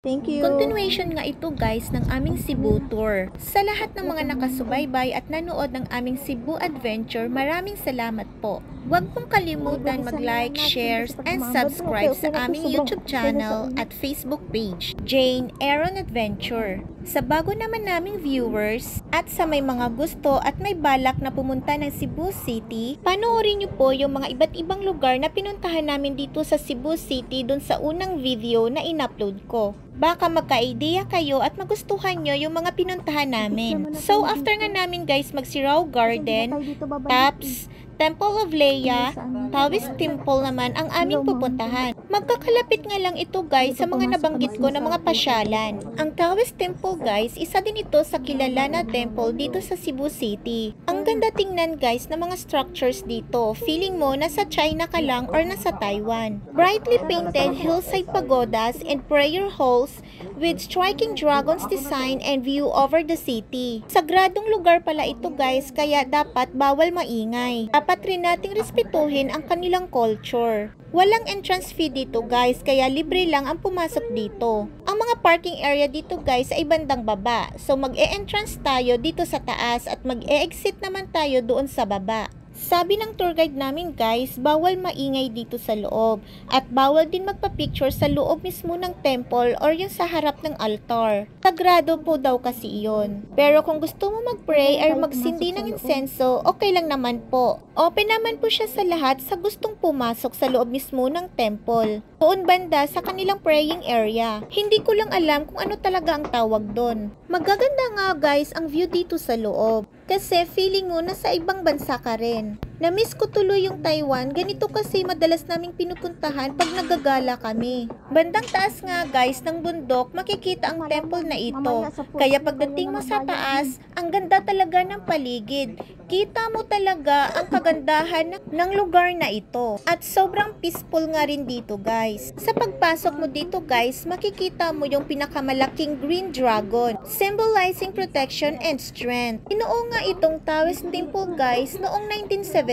Thank you. Continuation nga ito guys ng aming Cebu tour. Sa lahat ng mga nakasubaybay at nanood ng aming Cebu Adventure, maraming salamat po. Huwag pong kalimutan mag-like, share, and subscribe sa aming YouTube channel at Facebook page, Jane Aaron Adventure. Sa bago naman naming viewers at sa may mga gusto at may balak na pumunta ng Cebu City, panoorin niyo po yung mga iba't ibang lugar na pinuntahan namin dito sa Cebu City dun sa unang video na in-upload ko. Baka magka-idea kayo at magustuhan nyo yung mga pinuntahan namin. So, after nga namin guys mag-Sirao Garden, Taps, Temple of Leia, Taoist Temple naman ang aming pupuntahan. Magkakalapit nga lang ito guys sa mga nabanggit ko na mga pasyalan. Ang Taoist Temple guys, isa din ito sa kilala na temple dito sa Cebu City. Ang ganda tingnan guys ng mga structures dito. Feeling mo nasa China ka lang or nasa Taiwan. Brightly painted hillside pagodas and prayer halls with striking dragons design and view over the city. Sagradong lugar pala ito guys, kaya dapat bawal maingay. Dapat rin nating respetuhin ang kanilang culture. Walang entrance fee dito guys, kaya libre lang ang pumasok dito. Ang mga parking area dito guys ay bandang baba. So mag-e-entrance tayo dito sa taas at mag-e-exit naman tayo doon sa baba. Sabi ng tour guide namin guys, bawal maingay dito sa loob at bawal din magpa-picture sa loob mismo ng temple or yung sa harap ng altar. Sagrado po daw kasi iyon. Pero kung gusto mo mag-pray or magsindi ng insenso, okay lang naman po. Open naman po siya sa lahat sa gustong pumasok sa loob mismo ng temple. Doon banda sa kanilang praying area. Hindi ko lang alam kung ano talaga ang tawag doon. Magaganda nga guys ang view dito sa loob. Kasi feeling mo nasa ibang bansa ka rin. Na-miss ko tuloy yung Taiwan, ganito kasi madalas naming pinupuntahan pag nagagala kami. Bandang taas nga guys ng bundok, makikita ang temple na ito. Kaya pagdating mo sa taas, ang ganda talaga ng paligid. Kita mo talaga ang kagandahan ng lugar na ito. At sobrang peaceful nga rin dito guys. Sa pagpasok mo dito guys, makikita mo yung pinakamalaking green dragon, symbolizing protection and strength. Inuo nga itong Taoist Temple guys noong 1972.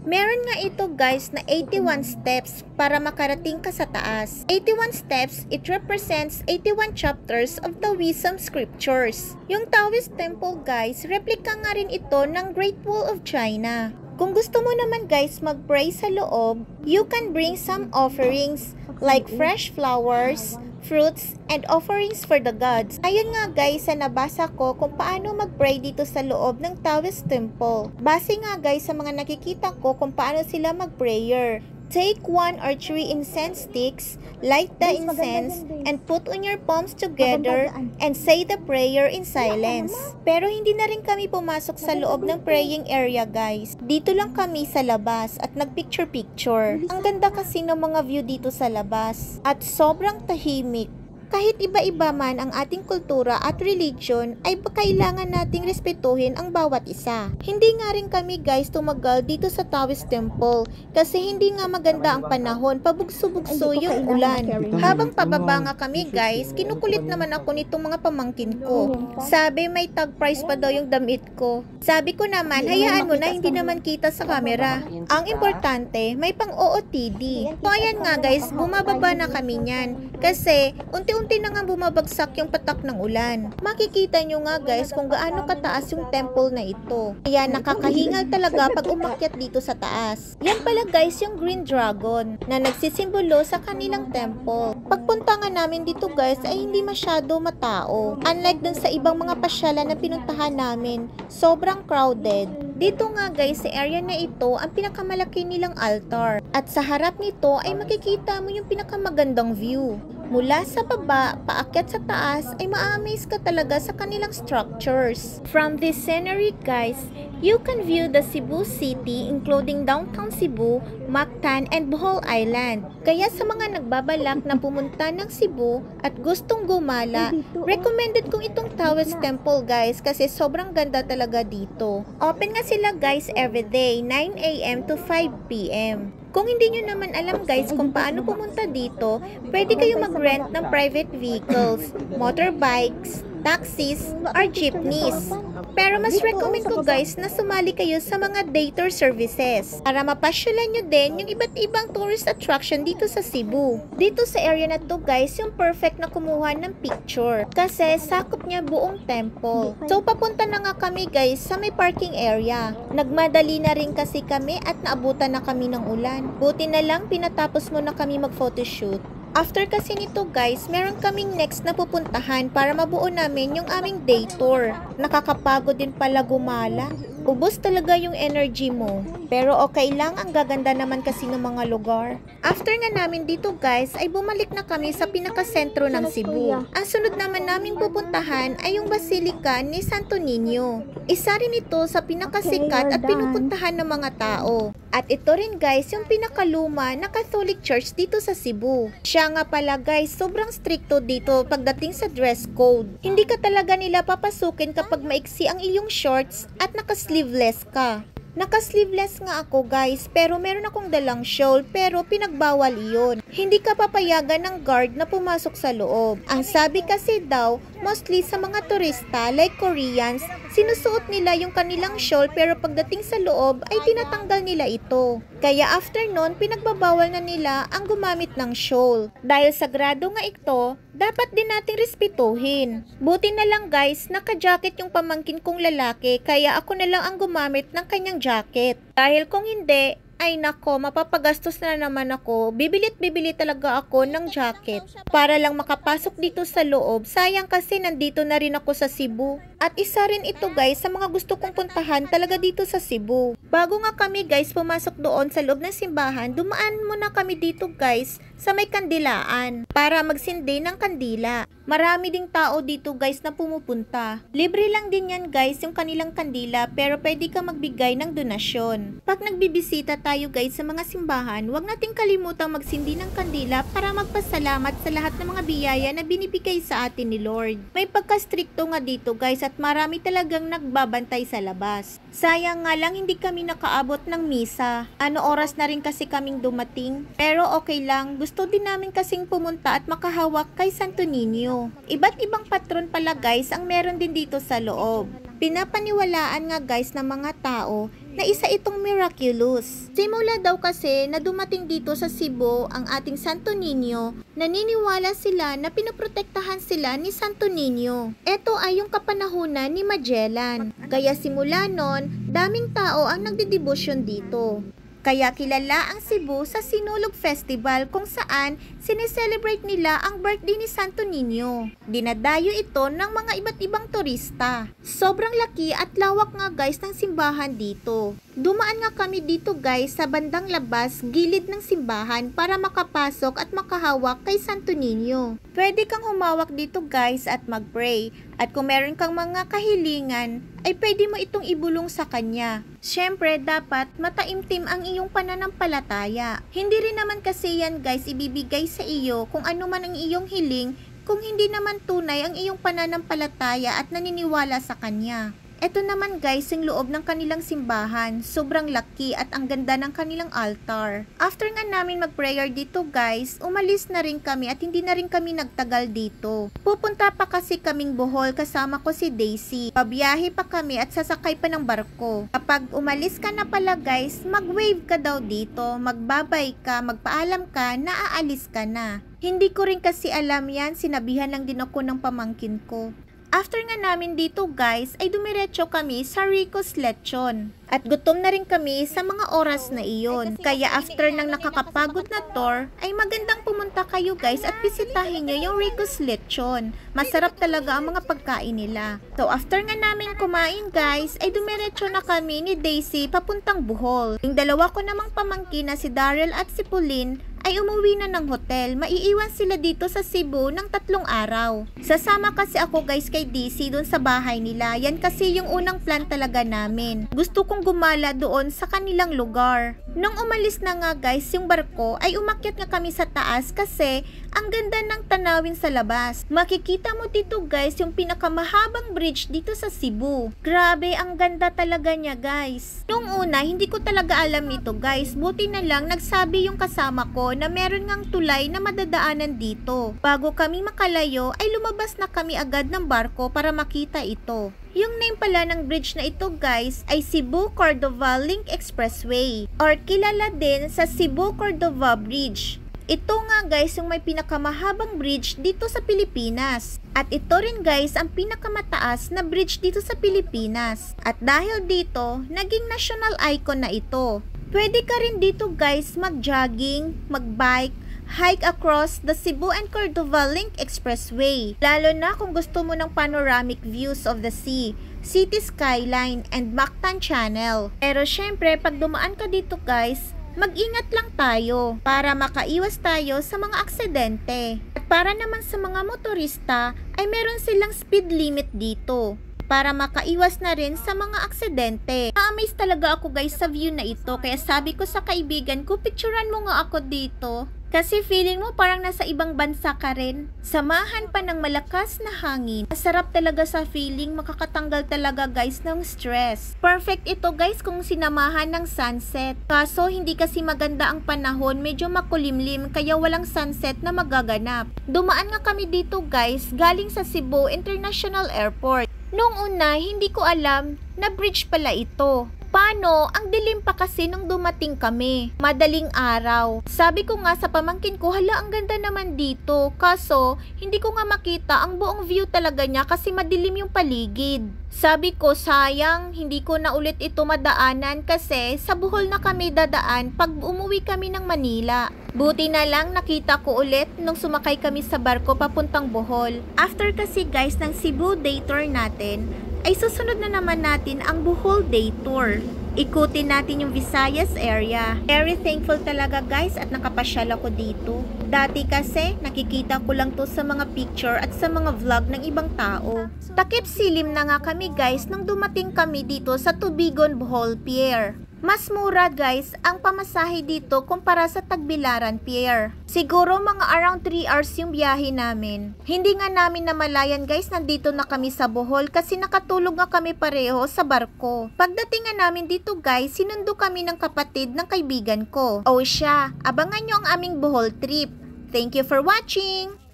Meron nga ito guys na 81 steps para makarating ka sa taas. 81 steps, it represents 81 chapters of the wisdom scriptures. Yung Taoist Temple guys, replika nga rin ito ng Great Wall of China. Kung gusto mo naman guys mag-pray sa loob, you can bring some offerings like fresh flowers, fruits, and offerings for the gods. Ayun nga guys, sa nabasa ko kung paano mag-pray dito sa loob ng Taoist Temple. Base nga guys sa mga nakikita ko kung paano sila mag-prayer. Take 1 or 3 incense sticks, light the incense, and put on your palms together and say the prayer in silence. Pero hindi na rin kami pumasok sa loob ng praying area guys. Dito lang kami sa labas at nagpicture-picture. Ang ganda kasi ng mga view dito sa labas at sobrang tahimik. Kahit iba-iba man ang ating kultura at religion, ay kailangan nating respetuhin ang bawat isa. Hindi nga rin kami guys tumagal dito sa Taoist Temple kasi hindi nga maganda ang panahon, pabugso-bugso yung ulan. Habang pababa nga kami guys, kinukulit naman ako nitong mga pamangkin ko. Sabi may tag price pa daw yung damit ko. Sabi ko naman, hayaan mo na, hindi naman kita sa camera. Ang importante, may pang OOTD. So ayan nga guys, bumababa na kami niyan. Kasi unti-unti na nga bumabagsak yung patak ng ulan. Makikita nyo nga guys kung gaano kataas yung temple na ito. Kaya nakakahingal talaga pag umakyat dito sa taas. Yan pala guys yung green dragon na nagsisimbolo sa kanilang temple. Pagpunta nga namin dito guys ay hindi masyado matao. Unlike dun sa ibang mga pasyalan na pinuntahan namin, sobrang crowded. Dito nga guys sa area na ito ang pinakamalaki nilang altar. At sa harap nito ay makikita mo yung pinakamagandang view. Mula sa baba, paakyat sa taas, ay ma-amaze ka talaga sa kanilang structures. From this scenery guys, you can view the Cebu City including downtown Cebu, Mactan, and Bohol Island. Kaya sa mga nagbabalak na pumunta ng Cebu at gustong gumala, recommended kong itong Taoist Temple guys kasi sobrang ganda talaga dito. Open nga sila guys everyday, 9 AM to 5 PM. Kung hindi nyo naman alam guys kung paano pumunta dito, pwede kayo mag-rent ng private vehicles, motorbikes, taxis, or jeepneys. Pero mas recommend ko guys na sumali kayo sa mga day tour services para mapasyalan nyo din yung iba't ibang tourist attraction dito sa Cebu. Dito sa area na to guys, yung perfect na kumuha ng picture kasi sakop niya buong temple. So papunta na nga kami guys sa may parking area. Nagmadali na rin kasi kami at naabutan na kami ng ulan. Buti na lang pinatapos mo na kami mag-photoshoot. After kasi nito guys, meron kaming next na pupuntahan para mabuo namin yung aming day tour. Nakakapagod din pala gumala. Ubos talaga yung energy mo. Pero okay lang, ang gaganda naman kasi ng mga lugar. After nga namin dito guys, ay bumalik na kami sa pinakasentro ng Cebu. Ang sunod naman namin pupuntahan ay yung Basilica ni Santo Niño. Isa rin ito sa pinakasikat at pinupuntahan ng mga tao. At ito rin guys, yung pinakaluma na Catholic Church dito sa Cebu. Siya nga pala guys, sobrang stricto dito pagdating sa dress code. Hindi ka talaga nila papasukin kapag maiksi ang iyong shorts at naka-sleeveless ka. Naka-sleeveless nga ako guys, pero meron akong dalang shawl pero pinagbawal iyon. Hindi ka papayagan ng guard na pumasok sa loob. Ang sabi kasi daw, mostly sa mga turista like Koreans, sinusuot nila yung kanilang shawl pero pagdating sa loob ay tinatanggal nila ito. Kaya after nun, pinagbabawal na nila ang gumamit ng shawl. Dahil sagrado nga ito, dapat din nating respetuhin. Buti na lang guys, naka-jacket yung pamangkin kong lalaki, kaya ako na lang ang gumamit ng kanyang jacket. Dahil kung hindi, ay nako, mapapagastos na naman ako. Bibilit-bibili talaga ako ng jacket para lang makapasok dito sa loob. Sayang kasi nandito na rin ako sa Cebu. At isa rin ito guys sa mga gusto kong puntahan talaga dito sa Cebu. Bago nga kami guys pumasok doon sa loob ng simbahan, dumaan muna kami dito guys sa may kandilaan para magsindi ng kandila. Marami ding tao dito guys na pumupunta. Libre lang din yan guys yung kanilang kandila pero pwede ka magbigay ng donasyon. Pag nagbibisita tayo guys sa mga simbahan, huwag nating kalimutang magsindi ng kandila para magpasalamat sa lahat ng mga biyaya na binibigay sa atin ni Lord. May pagka-stricto nga dito guys at marami talagang nagbabantay sa labas. Sayang nga lang hindi kami nakaabot ng misa. Ano oras na rin kasi kaming dumating. Pero okay lang, gusto din namin kasing pumunta at makahawak kay Santo Niño. Iba't ibang patron pala guys ang meron din dito sa loob. Pinapaniwalaan nga guys ng mga tao na isa itong miraculous. Simula daw kasi na dumating dito sa Cebu ang ating Santo Niño, naniniwala sila na pinoprotektahan sila ni Santo Niño. Ito ay yung kapanahunan ni Magellan. Kaya simula nun, daming tao ang nagdedebosyon dito. Kaya kilala ang Cebu sa Sinulog Festival kung saan sineselebrate nila ang birthday ni Santo Niño. Dinadayo ito ng mga iba't ibang turista. Sobrang laki at lawak nga guys ng simbahan dito. Dumaan nga kami dito guys sa bandang labas gilid ng simbahan para makapasok at makahawak kay Santo Niño. Pwede kang humawak dito guys at mag-pray. At kung meron kang mga kahilingan, ay pwede mo itong ibulong sa kanya. Siyempre, dapat mataimtim ang iyong pananampalataya. Hindi rin naman kasi yan guys ibibigay sa iyo kung ano man ang iyong hiling kung hindi naman tunay ang iyong pananampalataya at naniniwala sa kanya. Ito naman guys yung loob ng kanilang simbahan. Sobrang laki at ang ganda ng kanilang altar. After nga namin mag-prayer dito guys, umalis na rin kami at hindi na rin kami nagtagal dito. Pupunta pa kasi kaming Bohol kasama ko si Daisy. Pabiyahe pa kami at sasakay pa ng barko. Kapag umalis ka na pala guys, mag-wave ka daw dito, magbabay ka, magpaalam ka na aalis ka na. Hindi ko rin kasi alam yan, sinabihan lang din ako ng pamangkin ko. After nga namin dito guys, ay dumiretso kami sa Rico's Lechon. At gutom na rin kami sa mga oras na iyon. Kaya after ng nakakapagod na tour, ay magandang pumunta kayo guys at bisitahin nyo yung Rico's Lechon. Masarap talaga ang mga pagkain nila. So after nga namin kumain guys, ay dumiretso na kami ni Daisy papuntang Bohol. Yung dalawa ko namang pamangkin na si Daryl at si Pauline ay umuwi na ng hotel. Maiiwan sila dito sa Cebu ng 3 araw. Sasama kasi ako guys kay DC doon sa bahay nila. Yan kasi yung unang plan talaga namin. Gusto kong gumala doon sa kanilang lugar. Nung umalis na nga guys yung barko, ay umakyat nga kami sa taas kasi ang ganda ng tanawin sa labas. Makikita mo dito guys yung pinakamahabang bridge dito sa Cebu. Grabe, ang ganda talaga niya guys. Nung una, hindi ko talaga alam ito guys. Buti na lang nagsabi yung kasama ko na meron ngang tulay na madadaanan dito. Bago kami makalayo ay lumabas na kami agad ng barko para makita ito. Yung name pala ng bridge na ito guys ay Cebu-Cordova Link Expressway or kilala din sa Cebu-Cordova Bridge. Ito nga guys yung may pinakamahabang bridge dito sa Pilipinas. At ito rin guys ang pinakamataas na bridge dito sa Pilipinas. At dahil dito, naging national icon na ito. Pwede ka rin dito guys mag-jogging, mag-bike, hike across the Cebu and Cordova Link Expressway. Lalo na kung gusto mo ng panoramic views of the sea, city skyline, and Mactan Channel. Pero syempre, pag dumaan ka dito guys, mag-ingat lang tayo para makaiwas tayo sa mga aksidente. At para naman sa mga motorista, ay meron silang speed limit dito para makaiwas na rin sa mga aksidente. Na-amaze talaga ako guys sa view na ito, kaya sabi ko sa kaibigan ko, picturean mo nga ako dito. Kasi feeling mo parang nasa ibang bansa ka rin. Samahan pa ng malakas na hangin. Masarap talaga sa feeling, makakatanggal talaga guys ng stress. Perfect ito guys kung sinamahan ng sunset. Kaso hindi kasi maganda ang panahon, medyo makulimlim kaya walang sunset na magaganap. Dumaan nga kami dito guys, galing sa Cebu International Airport. Noong una, hindi ko alam na bridge pala ito. Paano? Ang dilim pa kasi nung dumating kami. Madaling araw. Sabi ko nga sa pamangkin ko, hala ang ganda naman dito. Kaso, hindi ko nga makita ang buong view talaga niya kasi madilim yung paligid. Sabi ko, sayang, hindi ko na ulit ito madaanan kasi sa Bohol na kami dadaan pag umuwi kami ng Manila. Buti na lang nakita ko ulit nung sumakay kami sa barko papuntang Bohol. After kasi guys ng Cebu day tour natin, ay susunod na naman natin ang Bohol Day Tour. Ikutin natin yung Visayas area. Very thankful talaga guys at nakapasyal ako dito. Dati kasi nakikita ko lang to sa mga picture at sa mga vlog ng ibang tao. Takip silim na nga kami guys nang dumating kami dito sa Tubigon Bohol Pier. Mas mura guys ang pamasahe dito kumpara sa Tagbilaran Pier. Siguro mga around 3 hours yung biyahe namin. Hindi nga namin namalayan guys nandito na kami sa Bohol kasi nakatulog nga kami pareho sa barko. Pagdating nga namin dito guys, sinundo kami ng kapatid ng kaibigan ko. O siya, abangan nyo ang aming Bohol trip. Thank you for watching!